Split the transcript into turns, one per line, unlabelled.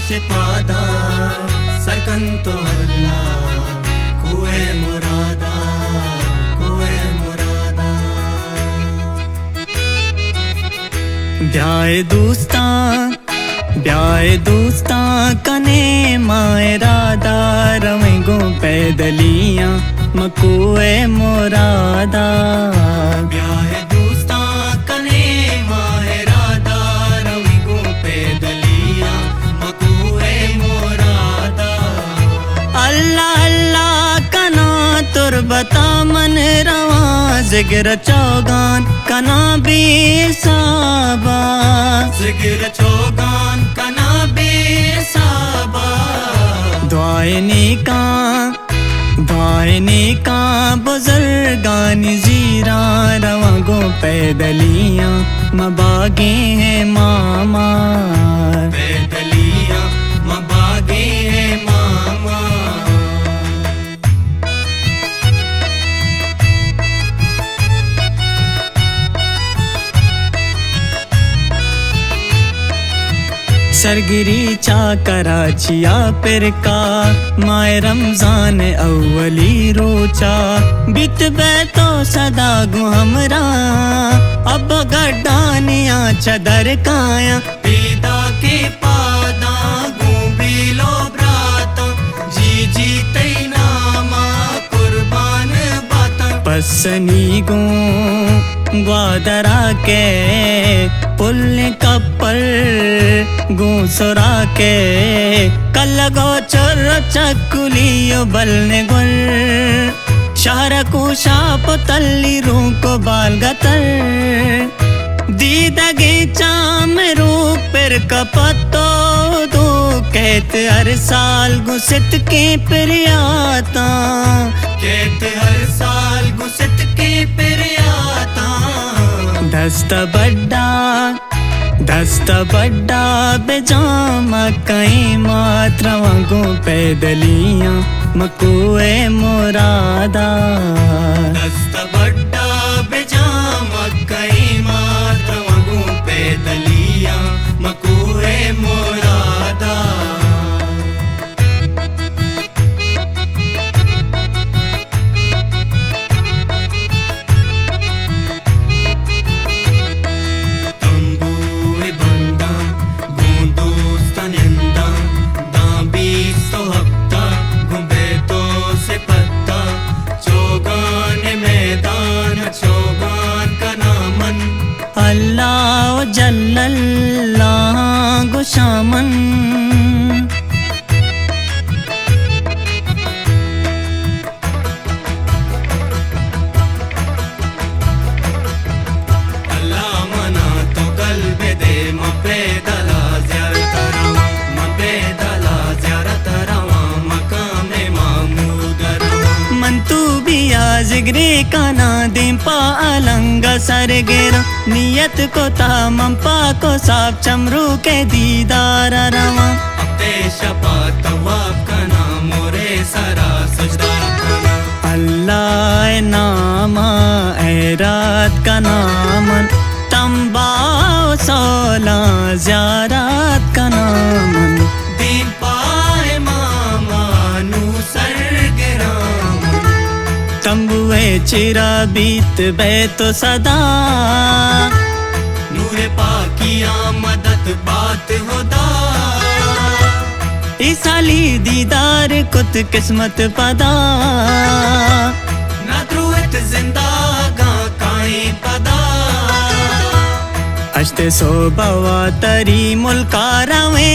शिपादा सरकंतो अल्लाह कुए मुरादा ब्याए दोस्तां कने मायरादा रवेगो पैदलियां मकुए मुरादा ब्याए दोस्तां कने मायरादा रवेगो पैदलियां मकुए मुरादा अल्लाह अल्लाह कना तुरबता मन रवा जिगर चौगान कना बेसाबा जिगर चौगान कना बेसाबा दुआए नेका बुजुर्गानी जीरा रवागो पैदलियां मबागे हैं मामा पैदलियां मबागे हैं मामा सरगिरी चा कराचिया पिरका माए रमजान अव्वली रोचा बित बैतो सदा गु हमरा अब गड्डानिया चदर काया पीदा के पादा गु बिलो ब्राता जी जी तैना मा कुर्बान बाता पसनी गु ग्वादरा के पुल कपर गुसरा के कलगो चोर चकुलियो बलने गुर शहर को शाप तल्ली रूको बाल गतर दीदगे चाम रूप पर कपतो दो कहते हर साल गुसत के प्रियाता कहते हर साल गुसत के प्रियाता दस्त बड्डा बेजामा कई मात्रा वांगो पैदलियां मकुए मुरादा दस्त बड्डा बेजामा कई मात्रा वांगो पैदलियां मकुए मुरादा अल्लाह जल्लल्लाह गुशामन अल्लाह मना तो कल्बे दे मपेदला ज़ियारत रवा मकामे मामूद रवा मन तू बिया जिगरे काना दे पा अलंगा सर गेरा नियत को तामम पाको साफ चमरू के दीदार रवा अपते शपा तवाब कना मोरे सरा सजदा कना अल्लाह नामा ए रात का नामन तंबाओ सोला ज़ियारत का नामन दीन पाए मामा नू सर गिरामन तंबुए चिरा बीत बे तो सदा नूरे पाकिया मदद बात होदा इसाली दीदार कुत किस्मत पदा नद्रुत जिंदागा काई पदा अश्ते सो बवा तरी मुल्का रवे